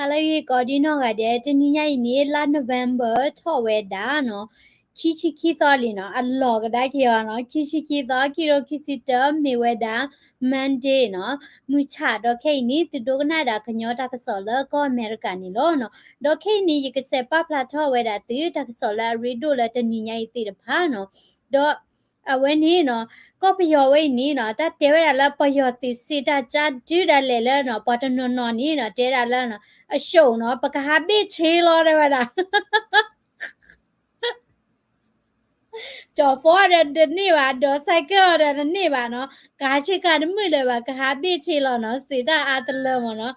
Kalagi Godino Gade, Tenia in La November, Toweda, no, Kichiki Tholino, a log dakiano, Kishiki Kiro Kisita, Miweda, Mande, no, Muchado Kani, the Dognada, Kanyota Casola, go Americani lono, Dokani, you could say Papa Toweda, the Tacasola, Redula, Tenia, the pano, do. When he no ก็ไปยอไว้นี่เนาะถ้าเทวดาละประโยชน์ติดสิถ้าจะจืดอะไรแล้วเนาะปอตนนอนนี่เนาะเทวดาละเนาะอโชเนาะปะกะฮาบิเชลอได้ว่าดาจอฟอเดนี่ว่าดอไซเคิลเดนี่ว่าเนาะกาชิกาดมือเลยว่ากะฮาบิเชลอเนาะสิถ้าอาตเลมเนาะ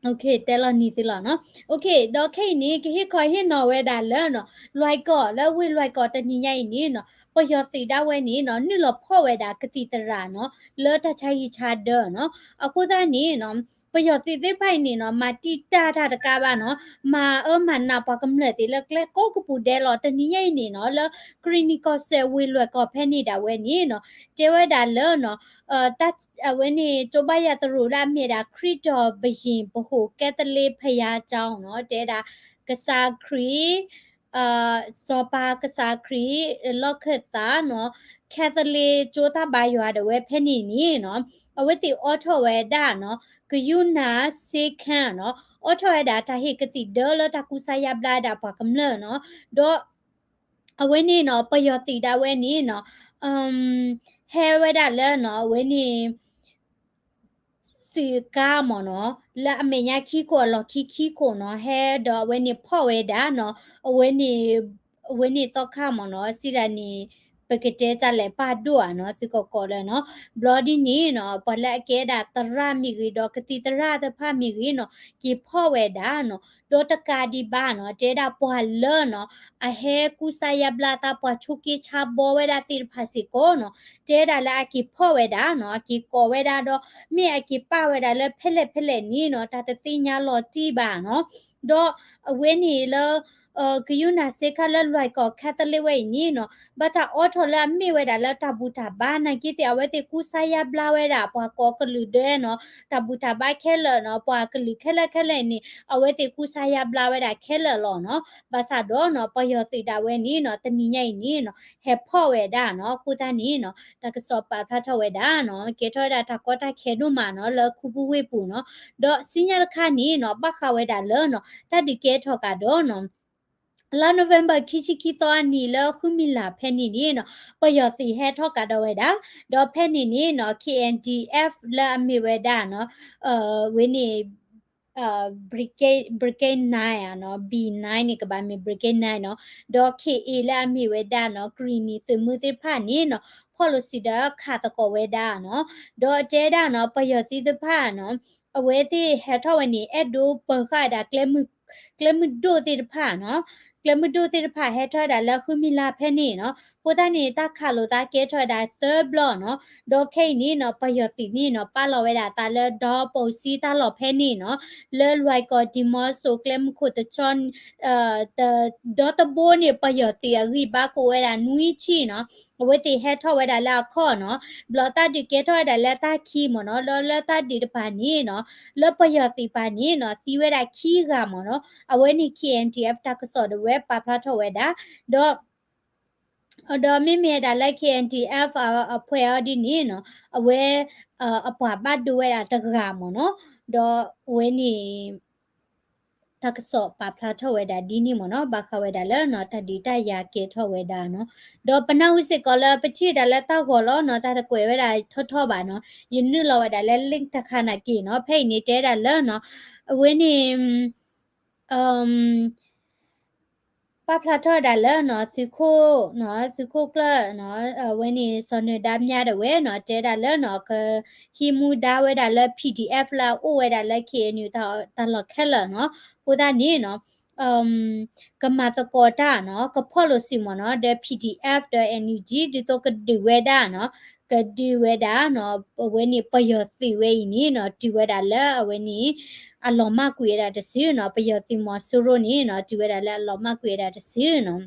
โอเคแต่ละนี่ติละเนาะโอเคดอกแค่นี้ก็ให้คอยให้นอเวดาแล้วเนาะลอยก่อแล้ววิลอยก่อตะนี่ใหญ่นี่เนาะปยติดาเวนี้เนาะนี่เราพ่อเวดากติตราเนาะเลอตะชัยชาเดอเนาะအခုသားนี่เนาะปยติติไผนี่เนาะมาติตาทาตะกาบาเนาะมามันนาปากำเลติเล็กๆก็กปูเดลอตะนี่ใหญ่นี่เนาะแล้วคลินิกอเซวิลอยก่อแพนี่ดาเวนี่เนาะเจเวดาเลเนาะตัดวันนี้จบายาตรูรามีดาคริตอเบยินปะโหแกตเลพยาเจ้าเนาะเจดากษาครีสปากษาครีลอกเขตาเนาะแคทเลโจตาบายอดเวเพนี่นี่เนาะเอาไว้ติออโตเวดาเนาะกยูนาเซคันเนาะออโตเวดาตาเฮกติเดลตากุสายาบลาดาปากำเลเนาะดอเอาไว้นี่เนาะปยติดาเวนี่เนาะเฮเวดาเลเนาะเวนี่สีกามเนาะและอเมญาขี้โกลอขี้โกเนาะเฮดอเวนี่พ่อเวดาเนาะเวนี่ตอข้ามเนาะสิดานี่ปกติจะแลปาดัวเนาะสิก็ก็เลยเนาะบลอดีนี่เนาะปะละเกดาตระมีกีดอกติตระตะพามีกีเนาะกีพ่อเวดาเนาะดอตะกาดีบ้าเนาะเจดาปอเลเนาะอะเฮกุสายาบลาตาปอชุกิชาโบเวดาติภาสิโกเนาะเจดาละกีพ่อเวดาเนาะกีโกเวดาดอมีอะกีป้าเวดาเลเพเลนี่เนาะตาตะติญาลอจีบ้าเนาะดอเวนี่เลกยูนาเซคาลลอยก็แคทเลเวนี่เนาะบัตาออโทลามีเวดาละตาบูตาบ้านนะกิเตเอาไว้เตกุสายาบลาเวดาปากอกลือเดเนาะตาบูตาบ้าแค่เลเนาะปากลือแค่เลนี่เอาไว้เตกุสายาบลาเวดาแค่เลหรอเนาะบาซาโดเนาะปยติดาเวนี่เนาะตะนี่ใหญ่นี่เนาะเฮพ่อเวดาเนาะคูตานี่เนาะตากสอบปาพระทเวดาเนาะเกทอดาตากอตาเคดุมาเนาะเลคูบูเวปูเนาะดอสิญญาคานี่เนาะบักคาเวดาเลเนาะตาดิเกทอกาโดเนาะลาโนเวมเบอร์คิชิคิตอนีเลคุมิลาเพนนี่เนาะปยติเฮทอกาดเวดาดอเพนนี่เนาะ KNDF ละมีเวดาเนาะเวนี่brigade 9อ่ะเนาะ B9 นี่ก็บามี brigade 9เนาะดอ KA ละมีเวดาเนาะ green นี่ตึมือติพานี่เนาะ policy ดาคาตะกเวดาเนาะดอเจดาเนาะปยติตพาเนาะအဝဲတိဟက်ထောဝနီအဒိုပခါဒါကလမဒိုတိဖာနော်ကလမဒိုတိဖာဟက်ထောဒါလခုမီလာဖဲနေနော်ပိုဒနီတခါလိုတာကဲထောဒါသဘလောနော်ဒေါခိနီနော်ပယတိနီနော်ပါလောဝဲဒါတာလဒေါပိုစီတာလောဖဲနေနော်လဲလွိုက်ကောဒီမောဆိုကလမခုတချွန်တဒေါတဘိုနေပယတိအဂိဘာကိုဝဲဒါနွီချီနော်အဝဲတိဟက်ထောဝဲဒါလာခော့နော်ဘလတာဒီကဲထောဒါလက်တာခီမနော်လောလတာဒီတပါနီနော်လပယတိပါနီနော်တီဝဲဒါခီကမနော်အဝဲနီ KNTF တကဆော်ဒဝဲပါဖလာထောဝဲဒါဒေါดอมิเมดาไล KNTF อพวยดินี่เนาะอเวอปะบัดด้วยอะตะกามเนาะดอเวนี่ทักษะปาพลาทเวดาดีนี่มเนาะบาคาเวดาเลเนาะตดีตายาเกทเวดาเนาะดอปนาวิสิกอลปะชีดาลตาหัวล้อเนาะตาตะกวยเวดาทอบาเนาะยินนึลอเวดาเลลิงตะคานากีเนาะเพ่นี่เจดาเลเนาะเวนี่เอ่มป้าพลาทอดาเลเนาะสิโคเนาะสิโคกลเนาะวันนี้สอนดามญาดเวเนาะเจดาเลเนาะคือฮิมูดาเวดาเล PDF ลาโอเวดาเลเคนิวตลอดแค่ละเนาะผู้ดานี้เนาะกมาตะกอดาเนาะก็ policy มเนาะเด PDF เด NUG ดิโตก็ดิเวดาเนาะก็ดิเวดาเนาะวันนี้ปยสิเวนี่เนาะดิเวดาเลวันนี้အလောမကွေတာတစီနော်ပယတိမဆူရိုနီနော်ဒီဝဲတာလဲအလောမကွေတာတစီနော်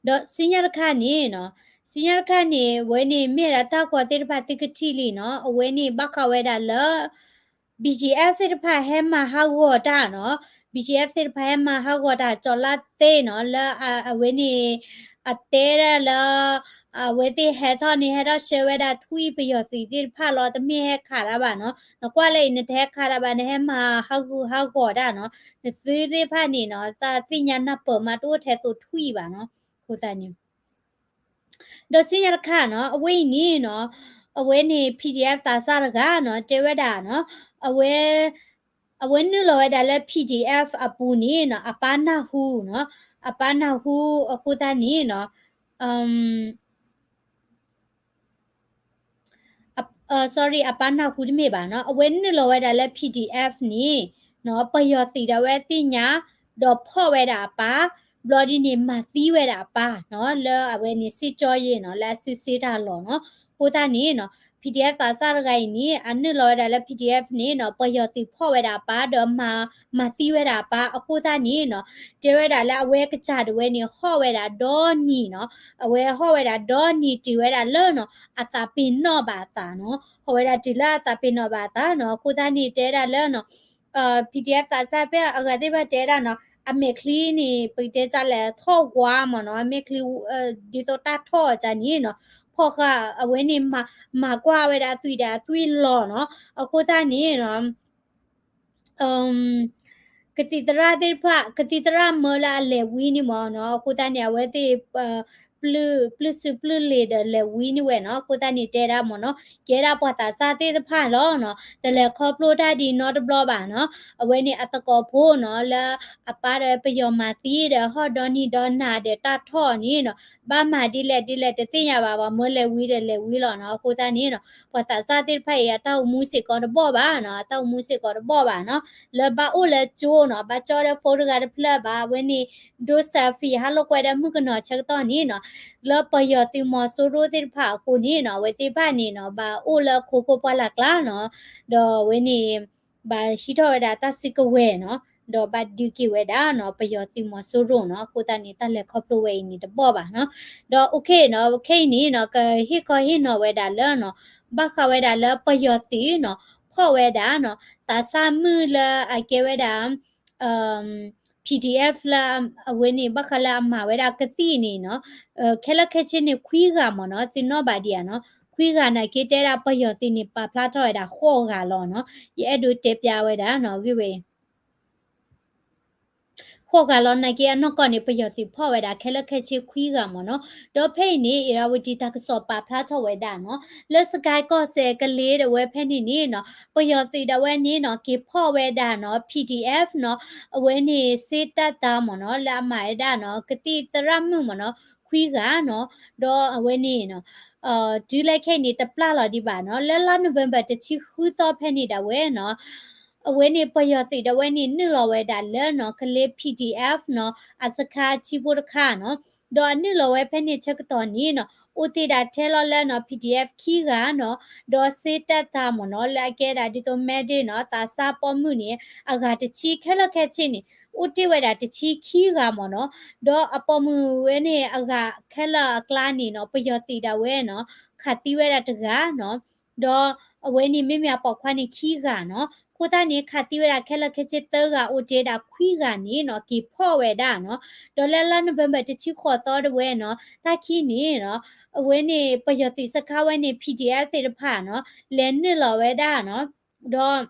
ဒေါ်စင်ရခါနီနော် စီရခတ်နေဝဲနေမြေတာတာခွာတိတဖာတိကတိလီနော်အဝဲနေဘခဝဲတာလ BGF တိတဖာဟဲမှာဟာဝတာနော် BGF တိတဖာဟဲမှာဟာဝတာကြော်လာသေးနော်လအဝဲနေအတဲရလအဝဲတိဟဲထော်နေဟဲတော့ရှဲဝဲတာထွီပယောစီတိတဖာလောတမြေဟဲခါရပါနော်နကွာလေနေတဲ့ခါရပါနေဟဲမှာဟာဝတာနော်သေသေးဖာနေနော်တာတိညာနာပေါ်မှာတိုးထဲဆိုထွီပါနော်ကိုစားနေဒစီရခါနော်အဝေးနီနော်အဝဲနေ PDF သာစားရကနော်တေဝဒါနော်အဝဲနုလောဒါလဲ PDF အပူနီနော်အပနာဟုနော်အပနာဟုအခုသားနီနော်အမ်sorry အပနာဟုဒီမေပါနော်အဝဲနုလောဝဲဒါလဲ PDF နီနော်ပယောစီဒါဝဲတိညာတော့ဖော့ဝဲတာပါဘလော်ဒီနေမှာသီးဝဲတာပါနော်လဲအဝဲနေစစ်ကြောရေးနော်လဲစစ်စစ်တာလောနော်ကိုသားနေနော် PDF ပါစားရကိုင်းနီအနုလောဒါလဲ PDF နေနော်ပယောစီဖော့ဝဲတာပါတော့မှာသီးဝဲတာပါအခုသားနေနော်တဲဝဲတာလဲအဝဲကကြတဝဲနေဟော့ဝဲတာဒေါ်နီနော်အဝဲဟော့ဝဲတာဒေါ်နီတီဝဲတာလဲနော်အသာပင်တော့ပါတာနော်ဟောဝဲတာတီလာအသာပင်တော့ပါတာနော်ကိုသားနေတဲတာလဲနော်PDF တာစားပဲအကတိပါတဲတာနော်အမေကလီနီပိတဲကြလဲထော့ကွာမနော်အမေကလီဒီဆိုတာထော့ကြနီနော်ဖောကအဝဲနေမှာကွာဝဲတာသွီလော်နော်အခုသားနေနော်ကတိတရာတိဖကတိတရာမလာလေဝီနီမောနော်အခုသားနေဝဲတိပလူလေဒလေဝီနီဝဲနော်ကိုတန်နေတဲတာမနော်ကဲတာပွားတာစာသေးတဖာလောနော်တလေခေါပလိုတာဒီနော်တဘလပါနော်အဝဲနေအတကောဖိုးနော်လာအပါရပယောမာတီးတဲ့ဟော့ဒေါ်နီဒေါ်နာတဲ့တထော့နီနော်ဘာမာဒီလက်တသိရပါပါမလဲဝီတယ်လေဝီလောနော်ကိုတန်နေနော်ပွားတာစာသေးဖာရတောက်မှုစစ်ကောတဘောပါနော်တောက်မှုစစ်ကောတဘောပါနော်လဘာအိုလေကျိုးနော်ဘာကြောတဲ့ဖိုးရကတဲ့ဖလက်ပါဝဲနေဒိုဆာဖီဟာလောကွဲတဲ့မှုကနော်ချက်တော့နီနော်လောပယောတိမဆိုရိုတိဖာကိုနီနော်ဝေတိဖာနီနော်ဘာအိုလခိုကိုပလာကလာနော်ဒေါ်ဝေနီဘာရှိတော့ဒါတဆိကဝဲနော်ဒေါ်ဘတ်ဒီကီဝဲဒါနော်ပယောတိမဆိုရိုနော်ကိုတန်နေတာလက်ခေါပလိုဝဲနီတပေါ့ပါနော်ဒေါ်โอเคနော်โอเคနီနော်ကဟိခေါဟိနော်ဝဲဒါလောနော်ဘာခဝဲဒါလောပယောတိနော်ဖော့ဝဲဒါနော်တာစာမှုလာအကေဝဲဒါPDF လာအဝင်းနေဘခလာမှာဝဲတာကတိနေနော်ခဲလခဲချင်းနေခွီးကမနော်တင်တော့ပါဒီရနော်ခွီးကနာကေတဲတာပယောတင်နေပါဖလာထော်ရတာခေါ်ကလောနော်ဒီအဲ့ဒိုတေပြဝဲတာနော်ဝိဝေခေါ်ကလောနိုင်ကေအနော့ကနေပယောတိဖော်ဝဲတာခဲလခဲချီခွီးကမနော်ဒေါ်ဖိနေအရာဝတီတာကစောပါဖလာထော်ဝဲတာနော်လက်စကိုက်ကော့ဆဲကလေးတဲ့ဝဲဖဲနေနေနော်ပယောတိတဝဲနေနော်ကေဖော်ဝဲတာနော် PDF နော်အဝဲနေစေတတ်တာမနော်လာမိုင်တာနော်ကတိတရမှုမနော်ခွီးကနော်ဒေါ်အဝဲနေနော်ဒီလိုက်ခဲနေတပလာလာဒီပါနော်လဲလာနိုဝင်ဘာတချီခူသောဖဲနေတာဝဲနော်အဝဲနေပယောတိတဝဲနေနုလောဝဲတာလဲနော်ကလေး PDF နော်အစခါချီဖို့တခါနော်ဒေါ်နုလောဝဲဖဲနေချက်တော်နီနော်ဦးတီတာထဲလောလဲနော် PDF ခီးကနော်ဒေါ်စေတတ်တာမနော်လာကဲတာဒီတော့မဲဒီနော်တာစာပေါ်မှုနေအကတချီခဲလခဲချင်းနေဦးတီဝဲတာတချီခီးကမနော်ဒေါ်အပေါ်မှုဝဲနေအကခဲလကလာနေနော်ပယောတိတာဝဲနော်ခတိဝဲတာတကားနော်ဒေါ်အဝဲနေမြမြပေါခွားနေခီးကနော်ကိုတာနေခတိဝဲတာခဲလခဲချစ်တောကအိုတေတာခွီးကနေနော်ကီဖော့ဝဲတာနော်ဒေါ်လာလာနိုဝင်ဘာတချီခေါ်တော့တဲ့ဝဲနော်တာခီနေနော်အဝဲနေပယောတိစခါဝဲနေ PDF စေတဖာနော်လဲနစ်လော်ဝဲတာနော်ဒေါ်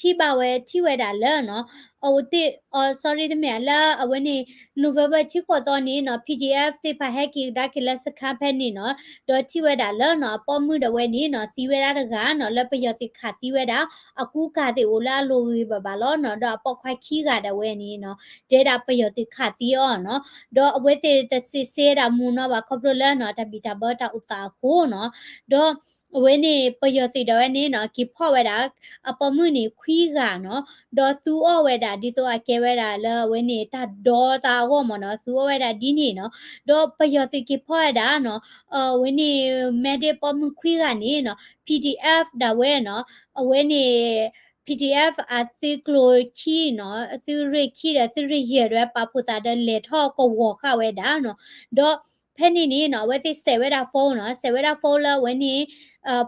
ထိပါဝဲထိဝဲတာလဲနော်အိုတိsorry တမလာအဝနေ November ချီခေါ်တော့နေနော် PDF စေဖာဟက်ကီဒါကလစခါဖဲနေနော်ဒေါ်ထိဝဲတာလဲနော်ပေါ်မှုတဝဲနေနော်တီဝဲတာတကားနော်လက်ပယောတိခါတီဝဲတာအကူကတဲ့အိုလာလိုဝေးပါလောနော်ဒေါ်ပေါက်ခွိုက်ခီးကတဝဲနေနော်ဒေတာပယောတိခါတီအောနော်ဒေါ်အဝဲတဲ့တစစ်စေတာမူနော်ပါခေါပလိုလဲနော်တပီတာဘတာဥတာခိုးနော်ဒေါ်အဝဲနေပယောတိတဝဲနေနော်ကီဖော့ဝဲတာအပေါ်မှုနေခွီးကနော်ဒေါ်သူအော်ဝဲတာဒီတော့အကဲဝဲတာလဲဝဲနေတာဒေါ်တာဟောမနော်သူအော်ဝဲတာဒီနေနော်ဒေါ်ပယောတိကီဖော့ရတာနော်ဝဲနေမဲတဲ့ပေါ်မှုခွီးကနေနော် PDF ဒါဝဲနော်အဝဲနေ PDF အသီကလိုခီနော်အသီရခီတဲ့သီရရရဲပပူတာတဲ့လေထော့ကိုဝခဝဲတာနော်ဒေါ် penny ni no we ti se we da phone no se we da phone la when ni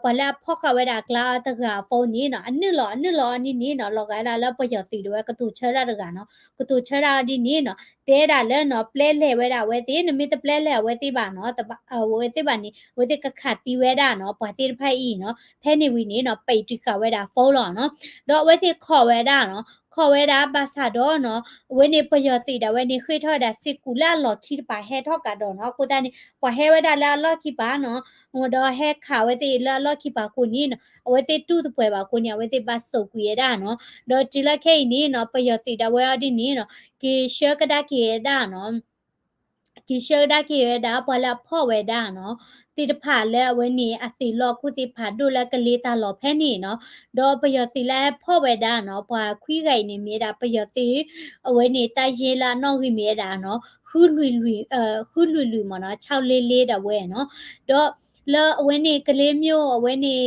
pala phokha we da kla ta ga phone ni no annu lo ni no lo ga la pa yo si do ka tu chara da ga no ka tu chara ni no te da le no play le we da we ti no mi te play le we ti ba no ta we ti ba ni we ti ka kha ti we da no pa ti phai i no penny we ni no pai ti ka we da phone lo no do we ti kho we da no kho we da ba sa do no we ni pa yo si da we ni khwi tho da si ku la lo ki pa he tho ka do no ku ta ni pa he we da la lo ki pa no ngo do he kha we ti la lo ki pa ku ni no we ti tu tu pwe ba ku ni we ti ba so ku ye da no do ti la ke ni no pa yo si da we di ni no ki she ka da ki ye da no kiเชอร์ได้ki ye da pwa la pho we da no ti ta pha le we ni a ti lo khu ti pha du la ka le ta lo phe ni no do pa yo ti la pho we da no pwa khwi gai ni mi da pa yo ti we ni ta ye la no gi mi da no khu lui mo no 6လေးလေးda we no do แล้ววันนี้ก็เลยမျိုးวันนี้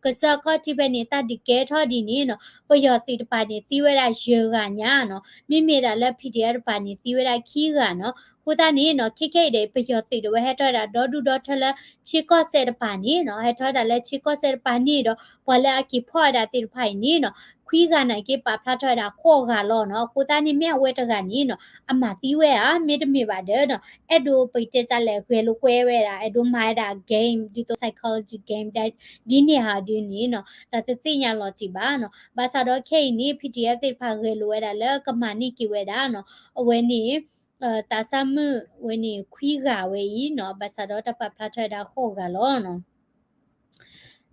ก็สักก็ที่เป็นนี่ตัดดิแกทอดีนี่เนาะปยอสิตปานี่ตีเวลาเยอะกันเนี่ยเนาะมีละแล้วพี่เดียตปานี่ตีเวลาขี้กันเนาะခုတနီနော်ခိခိတဲ့ပယောစီတော့ဟဲ့တော့ဒေါ်ဒူဒေါ်ထလချီကောဆဲပာနီနော်ဟဲ့တော့လည်းချီကောဆဲပာနီတော့ဘလာကီဖော်တာတိဖိုင်နီနော်ခွီးကနိုင်ကေပါဖလာထွားတာခေါ်ကလောနော်ခုတနီမြဝဲတကနီနော်အမတီးဝဲอ่ะမေတ္တမေပါတယ်နော်အဲ့ဒိုပိတ်တက်လဲခွဲလို့ကွဲဝဲတာအဲ့ဒိုမိုင်းတာ game ဒီတော့ psychology game that ဒီနေဟာဒီနီနော်ဒါတသိညာလော်တီပါနော်ဘာသာတော့ခိနီ PDF စစ်ဖာခဲလို့ဝဲတာလဲကမနီကီဝဲတာနော်အဝဲနီတာဆမ်ဝဲနေခွီးကဝဲဤနော်ဘာသာတော့တပတ်ဖလာထွဲတာခေါ်ကလောနော်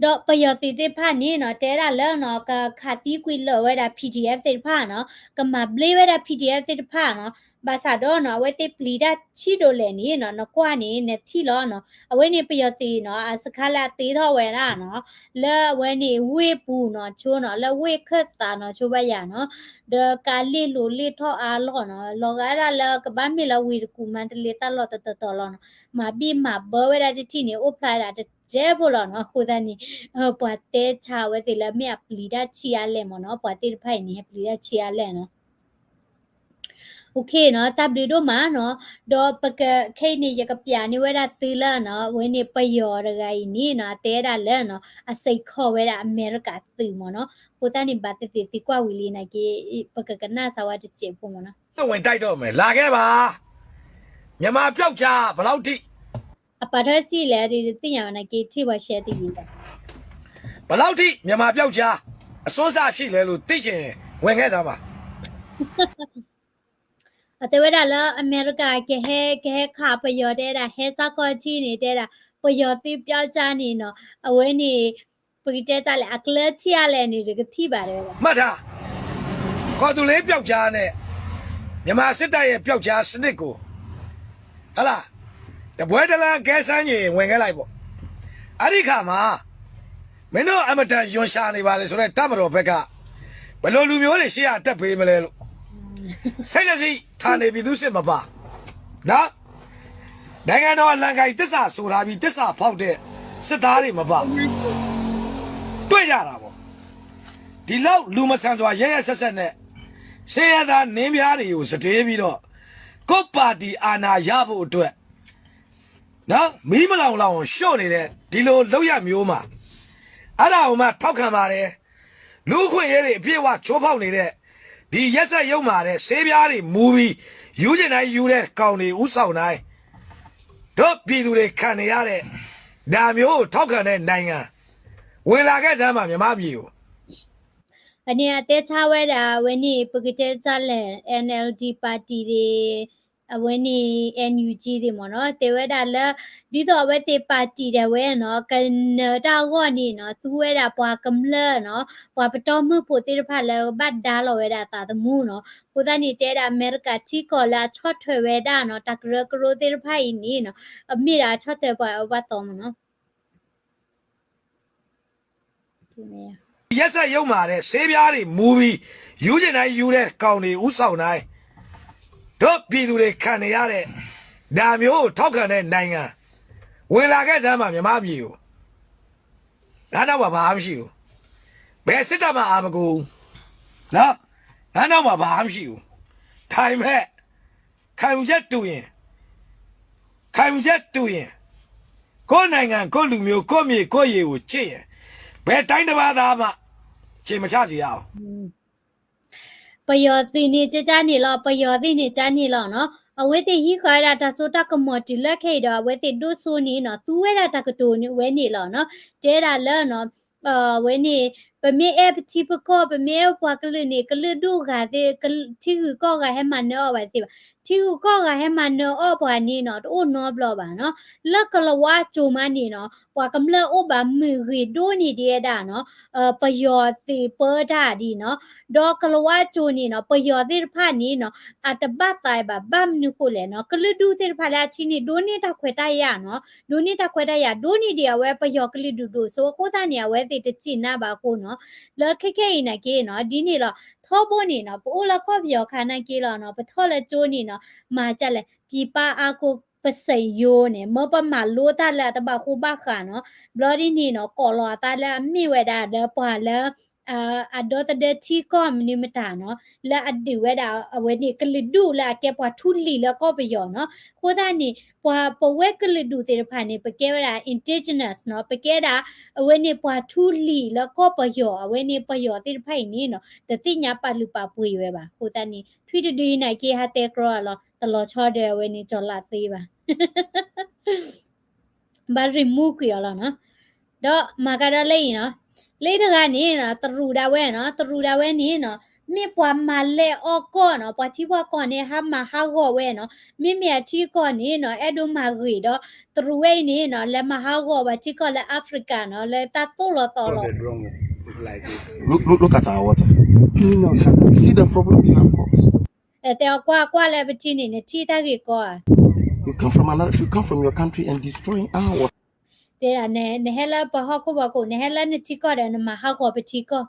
တော့ပယောတိတိဖာနေနော်တဲရလဲနော်ကခါတီကွီလောဝဲတာ PDF စစ်ဖာနော်ကမဘလေးဝဲတာ PDF စစ်ဖာနော်ဘာသာတော့နော်ဝဲတိပလီတာချီတိုလဲနေနော်နကွာနေနဲ့ထီလောနော်အဝဲနေပယောတိနော်အစခလာတေးတော့ဝဲတာနော်လဲဝဲနေဝေးပူနော်ချိုးနော်လဲဝေးခက်တာနော်ချိုးဘရနော်ဒကာလီလိုလီထောအားလောနော်လောကရလဲကဘာမီလဝီကူမန်တလီတလောတတလောနော်မဘီမဘဝဲတာတီနေအိုဖလာတာကျဲဘောလောနော်ခုဒနီပွားတဲချဝဲတိလဲမြပလီတာချီရလဲမနော်ပွားတိဖိုင်နေပလီတာချီရလဲနော်โอเคเนาะตับดีโดมาเนาะดอปะกะไข่นี่ยกะปยานี่เวดาตีละเนาะเวนี่ปยอดะไกนี่เนาะเตดาแลเนาะอะไซขอเวดาอเมริกาตีมเนาะကိုတန်ဘတ်တိတိကွာဝီလီနာကေပကကနာဆာဝတ်ချေပုံမနော်ဝင်တိုက်တော့မယ်လာခဲ့ပါမြန်မာပြောက်ချဘလောက်ထိအပထစီလေဒီတင်ရနာကေထိဝရှဲတိပြီဘလောက်ထိမြန်မာပြောက်ချအစိုးစရှိလဲလို့သိချင်ဝင်ခဲ့သားပါအတဝဒလာအမေရိကကေခါပယောတဲ့ဟဲစကောချီနေတဲ့ပယောတိပြောက်ချနေနော်အဝဲနေပရိတဲကြလဲအကလချီရလဲနေဒီထိပါတယ်မှတ်ထားခေါ်သူလေးပြောက်ချနဲ့မြန်မာစစ်တပ်ရဲ့ပြောက်ချစနစ်ကိုဟလာတပွဲတလားကဲဆန်းကြီးဝင်ခဲ့လိုက်ပေါ့အဲ့ဒီခါမှာမင်းတို့အမတန်ယွန်ရှာနေပါလေဆိုတော့တမတော်ဘက်ကဘယ်လိုလူမျိုးတွေရှေ့ရတက်ပေးမလဲလို့စိတ်နဲ့စိဌာနေပြည်သူစစ်မပါနော်နိုင်ငံတော်အလံကိုင်တစ္ဆာဆိုတာပြီးတစ္ဆာဖောက်တဲ့စစ်သားတွေမပါတွေ့ကြတာပေါ့ဒီလောက်လူမဆန်စွာရဲဆက်ဆက်နဲ့ရှေးရသားနင်းပြားတွေကိုစတေးပြီးတော့ကိုပါတီအာဏာရဖို့အတွက်နော်မီးမလောင်လောင်ရှော့နေတဲ့ဒီလိုလောက်ရမျိုးမှာအဲ့ဒါကိုမှထောက်ခံပါတယ်လူခွင့်ရဲတွေအပြည့်အဝချိုးဖောက်နေတဲ့ဒီရက်ဆက်ရုံမာတဲ့ဆေးပြားတွေမူပြီးယူကျင်တိုင်းယူတဲ့ကောင်တွေဥဆောင်တိုင်းတို့ပြည်သူတွေခံနေရတဲ့ဒါမျိုးထောက်ခံတဲ့နိုင်ငံဝင်လာခဲ့စမ်းပါမြန်မာပြည်ကိုအနေအသေးချဝဲတာဝင်းနေပကတဲ့ဇက်လဲ NLD ပါတီတွေအဝင်းနေ NUG တွေမနော်တေဝဲတာလဲဒီတော့ဝဲတေပါတီတဲ့ဝဲနော်ကနေဒါကောနေနော်သူဝဲတာပွားကမလနော်ပွားပတော်မှုပိုတေဖာလဲဘတ်ဒါလောဝဲတာတာတမှုနော်ကိုတနီတဲတာအမေရိကချီကောလာချော့ထွဲဝဲတာနော်တကရကရိုတေဖိုင်နီနော်အမိရာချော့တဲ့ပွားဘတ်တော်မနော်ဒီနေရက်ဆက်ရုံမာတဲ့ဆေးပြားတွေမူပြီးယူကျင်တိုင်းယူတဲ့ကောင်တွေဥဆောင်တိုင်းတို့ပြည်သူတွေခံနေရတဲ့ဒါမျိုးထောက်ခံတဲ့နိုင်ငံဝင်လာခဲ့စမ်းပါမြန်မာပြည်ကိုဒါတော့ဘာမှမရှိဘူးဘယ်စစ်တပ်မှအာမကူနော်ဒါတော့ဘာမှမရှိဘူးထိုင်မဲ့ခံချက်တူရင် ခိုင်ချက်တူရင်ကိုယ်နိုင်ငံကိုယ်လူမျိုးကိုယ်မြေကိုယ်ရေကိုချစ်ရင်ဘယ်တိုင်းတစ်ပါးသားမှခြေမချစီရအောင် ประโยชน์ที่นี่จะจ้านี่หรอประโยชน์ที่นี่จ้านี่หรอเนาะเอาไว้ที่ฮีคอยราตาโซตากมอจิเลิกให้ดอกไว้ที่ดูซูนี่เนาะตู้เวลาตากตูนี่เว้นี่หรอเนาะเจดาเลเนาะเว้นี่เป็นมีเอฟที่ประกอบเป็นมีพวกกลือนี่กลือดูค่ะที่ที่คือก็ก็ให้มันเนาะไว้ที่ที่คือก็ก็ให้มันเนาะอ้อปานี่เนาะโอ้เนาะบลอบ่าเนาะแล้วก็ละว่าจูมานี่เนาะปากำเลโอบามือรีดูนี่เดียดาเนาะประโยชน์ที่เปิดได้ดีเนาะ ดอกกะละว่าจูนี่เนาะประโยชน์ที่ผ่านนี้เนาะอาจจะบ้าตายแบบบ้ามนึกูเลยเนาะก็เลยดูที่ผ่านแล้วชินี่ดูนี่ตาควตายาเนาะดูนี่ตาควตายาดูนี่เดียวเว้ประโยชน์ก็เลยดูโซโคตาเนี่ยเว้ติดจีน่าบาโคเนาะแล้วแค่ๆนะเกเนาะดีนี่เนาะท้อบนี่เนาะปูละก็ประโยชน์คานาเกเนาะไปท้อละจูนี่เนาะมาจะเลยปีป้าอากูปะเสยโยเนี่ยเมื่อประมาณรู้ตาแล้วแต่บาคูบ้าขาเนาะบลอดีนี่เนาะก่อรอตาแล้วมีเวดาเดปาแล้วอดอตเดที่ก็มนิมตาเนาะและอดีเวดาเวนี่กลิดูและแกปว่าทุลีแล้วก็ไปยอเนาะโคดานี่ปว่าปเวกลิดูเตรพานี่ไปแกเวดา indigenous เนาะไปแกดาเวนี่ปว่าทุลีแล้วก็ไปยอเวนี่ไปยอเตรพานี่เนาะแต่ติญาปาลุปาปุยเวบาโคดานี่ทวิตดีไหนเกฮาเตกรอลอตลอดชอเดเวนี่จอลาตีบาบาริมูกยอลเนาะดอมากาดาเลยเนาะเลยทางนี้เนาะตรูดาเวเนาะตรูดาเวนี่เนาะมีปวามาเลออกก่อนเนาะปะที่ว่าก่อนเนี่ยห้ามมาฮากอเวเนาะมีเมียที่ก่อนนี่เนาะเอดูมารีดอตรูเวนี่เนาะและมาฮากอว่าที่ก่อนและแอฟริกาเนาะและตาโตโลตอโล Look at our water. You see the problem we have caused. แต่กว่าแล้วไปที่นี่เนี่ยที่ตากีก่อ You come from your country and destroying our water. แต่เนี่ยเฮลาปะฮอกบ่ก็เนี่ยเฮลาเนี่ยที่ก่อเดนมาฮากอไปที่ก่อ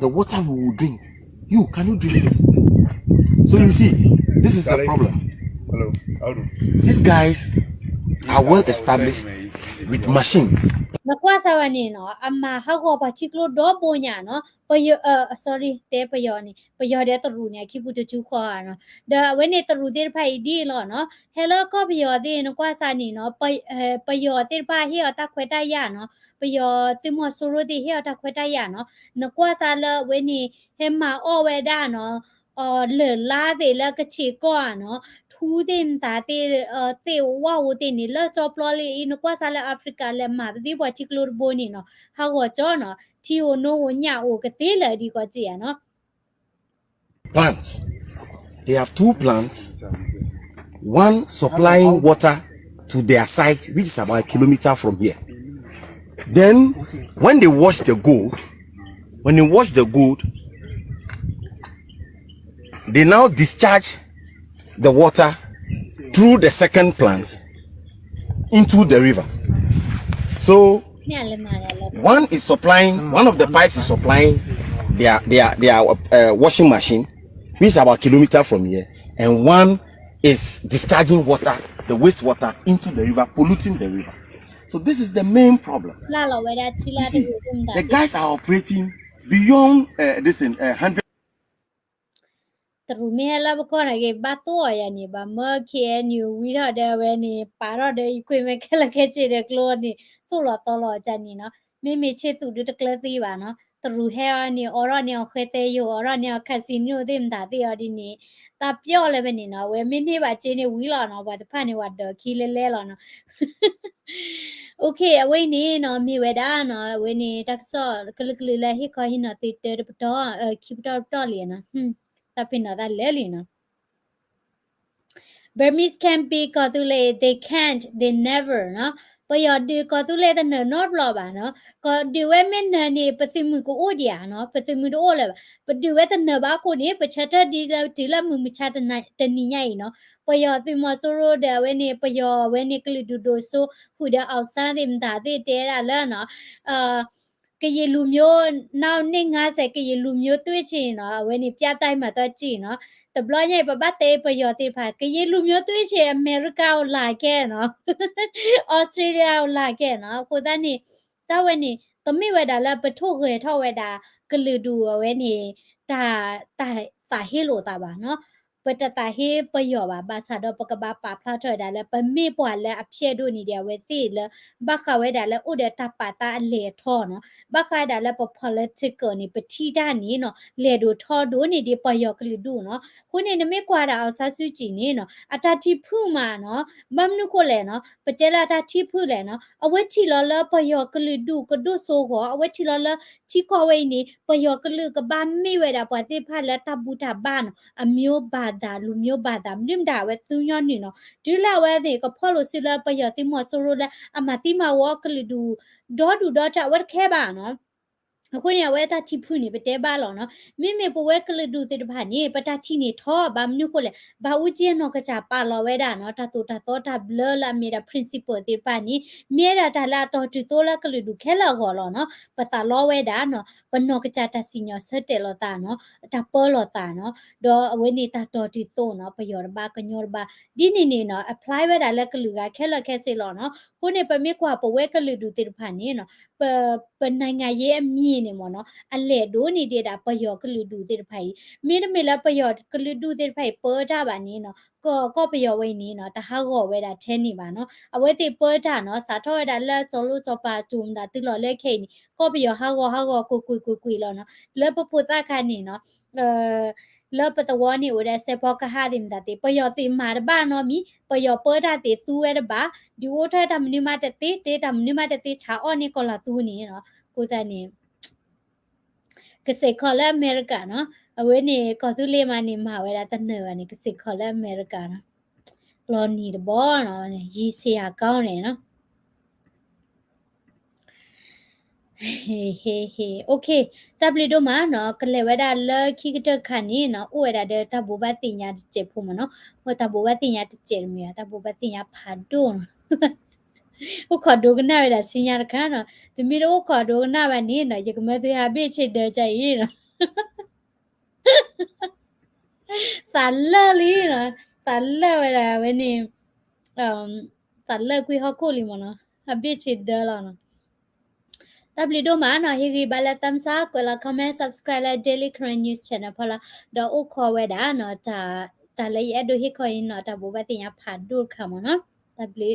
The water we will drink. Can you drink this? So you see, this is the problem. Hello. How do? These guys are well established with machines. มากว่าสวานี่เนาะอามาฮากอปะชิกโลดอโบญาเนาะปยsorry เตปยอนี่ปยอเดตรูเนี่ยคิปุตจูขอเนาะเดเวเนตรูเตไผดีลอเนาะเฮลก็ปยอเดนกว่าสานี่เนาะปยอเตปาเฮอตะควตายาเนาะปยอติมอโซโรเดเฮอตะควตายาเนาะนกว่าสาลเวนี่เฮมาออเวดาเนาะเลลาเดละกะชิก่อเนาะทูเดมตาเตเตว่าโอเตนี่ละจอปลอเลอินกว่าซาลาแอฟริกาและมาดิบ่ชิกลูรโบนี่เนาะฮาก็จอเนาะที่โอโนญาโอกะเตเลดีกว่าจิอะเนาะ Plants. They have two plants. One supplying water to their site, which is about a kilometer from here. Then, when they wash the gold, they now discharge the water through the second plant into the river. So เนี่ยเลยมาแล้ว one of the pipes is supplying their washing machine, which is about a kilometer from here, and one is discharging water, the wastewater, into the river, polluting the river. So this is the main problem. ลาเราเวดาชิ You ลาเด see, อุมดา the guys are operating beyond 100. ตรูมีเฮลาบก็นะเกบาโตยานี่บาเมอเคนิววิทาเดเวนี่ปารอเดอีควิเมเคลเคจิเดกโลนี่สุลอตลอจานี่เนาะมีเชตุดุตะกลตีบาเนาะตรูเฮอานี่ออรอนี่เคเตโยออรอนี่คาสิโนดิมตาติอดินี่ตาเปียวเลยเวนี่เนาะเวมินี่บาเจนี่วิลอเนาะบาตะพานี่วัดเดคีเลเลลอเนาะ โอเคเอาไว้นี่เนาะมีเวดาเนาะเวนี่ตักซอกลึกๆเลยฮิคอหินติเตปตอคิปตอเลยนะตาปินดาเลลีนะ Burmese can be Kotule, they can't, they never เนาะปยอดดีกอตุเลตะเนนอดบลอบาเนาะก็ดีเวเมนนี่ปฏิมือกูโอเดียเนาะปฏิมือโอเลยปดีเวตะเนบากูนี่ปชัตดีละมือมิชาตะนะตะนี่ใหญ่เนาะปยอติมอโซโรเดเวนี่ปยอเวนี่กลิดูโดโซหูเดเอาซาดิมตาติเตระแล้วเนาะကရေလူမျိုးနောက်နှစ်90ကရေလူမျိုးတွေ့ချင်တော့ဝယ်နေပြတိုင်းမှာတော့ကြည့်နော်တဘလညပပတ်တေပယောတိဖာကရေလူမျိုးတွေ့ချင်အမေရိကကိုလာခဲ့နော်ဩစတြေးလျကိုလာခဲ့နော်ကိုသားနေတဝဲနေသမီးဝဲတာလဲပထုတ်ခွေထောက်ဝဲတာကလူတူဝဲနေတာဟေလိုတာပါနော် ปะตะตาเฮปะยอบาบาซาดอปะกะบาปาพลาถอยดาและปะเมปวาและอเพียดูนี่เดียวเวติและบักคาเวดาและอุเดตาปาตาเลทอเนาะบักคาดาและปะ political นี่ปะที่ด้านนี้เนาะเลดูทอดูนี่ดีปะยอกลิดูเนาะคุณนี่ไม่กว่าดาเอาซาซุจินี่เนาะอาตาที่พูมาเนาะบัมนุโคเลเนาะปะเตลาตาที่พูแลเนาะเอาไว้ที่ลอลปะยอกลิดูกะดูโซโหเอาไว้ที่ลอลที่กอเวนี่ปะยอกลิกะบาไม่เวดาปะติพาและตาบูตาบ้านအမျိုးဘာသာလူမျိုးဘာသာမြင့်တာပဲသူညနေနော်ဒီလာဝဲတဲ့ကဖော်လို့စီလာပရတိမဆိုရလဲအမတိမဝကလီဒူဒေါ်ဒူဒေါ်တာဝတ်ခဲပါနော်အခုနေဝဲတာချိဖူနေပတဲပါလောနော်မိမိပဝဲကလဒူတဲ့ဘာနေပတာချိနေထောဘာမနုကိုလေဘာဦးကျင်းနော်ကချပါလောဝဲတာနော်တတူတသောတာဘလလာမီရာ principle တဲ့ပါနေမြေတာတလာတော်တူတိုလာကလဒူခဲလောက်ဟောလောနော်ပတာလောဝဲတာနော်ပနောကချတာစီညောဆက်တယ်လောတာနော်တပေါ်လောတာနော်ဒေါ်အဝဲနေတာတော်တီသို့နော်ပယောဘာကညောဘာဒီနေနေနော် apply ဝဲတာလက်ကလူကခဲလခဲစေလောနော်ခုနေပမေကွာပဝဲကလဒူတဲ့ဘာနေနော်ပနိုင်ငံရေးအမြင့်နေမော်နော်အလဲဒိုးနေတာပယောကလူဒူတဲ့ဖိုင်မင်းမေလာပယောကလူဒူတဲ့ဖိုင်ပေါ်ကြပါနေနော်ကောပယောဝိနေနော်တဟောဝဲတာထဲနေပါနော်အဝဲတိပေါ်ကြနော်စာထောရတာလက်စောလို့စောပါတူမတာတူလော်လက်ခိနေကောပယောဟောကိုလောနော်လက်ပပတာခါနေနော်လပတဝနီဝရစေပကဟာဒီမဒတိပယောတိမာဘာနောမီပယောပေါ်တာတေသူဝဲတပါဒီဝထတမနိမတတိတေတမနိမတတိချာအော်နီကောလာသူနေနော်ကိုစနေကစေခေါ်လဲအမေရိကန်နော်အဝဲနေကောသူလေးမနေမှာဝဲတာတနေဝနေကစေခေါ်လဲအမေရိကန်နော်လော်နီတဘောနော်ရီစီယာကောင်းနေနော်ဟေโอเคတပ်ပလီတို့မှာနော်ကလေဝဒါလခိကတခဏီနော်ဥဝဒါတဲ့တဘူဘတင်ညာတကျေဖို့မနော်ဟိုတဘူဘတင်ညာတကျေမြာတဘူဘတင်ညာဖာဒုံဥခဒုကနာရစင်ညာခါနော်ဒီမီတို့ခဒုကနာဗနီနော်ယကမသေးဟာပိချစ်တဲ့ကြိုင်နော်တလလီနော်တလဝဒါဝနေတလကွေဟခုလီမနော်အပိချစ်တယ်လားနော်တပ်ပလီတို့မှာနော်ဟီဂီဘလာတမ်စာကွလာ comment subscribe လာ daily current news channel ဖလာတော့ဥခေါ်ဝဲတာနော်တာလေအဲ့ဒိုဟီခေါ်ရင်နော်တဘူဘတင်ရဖာဒုခါမနော်တပ်ပလီ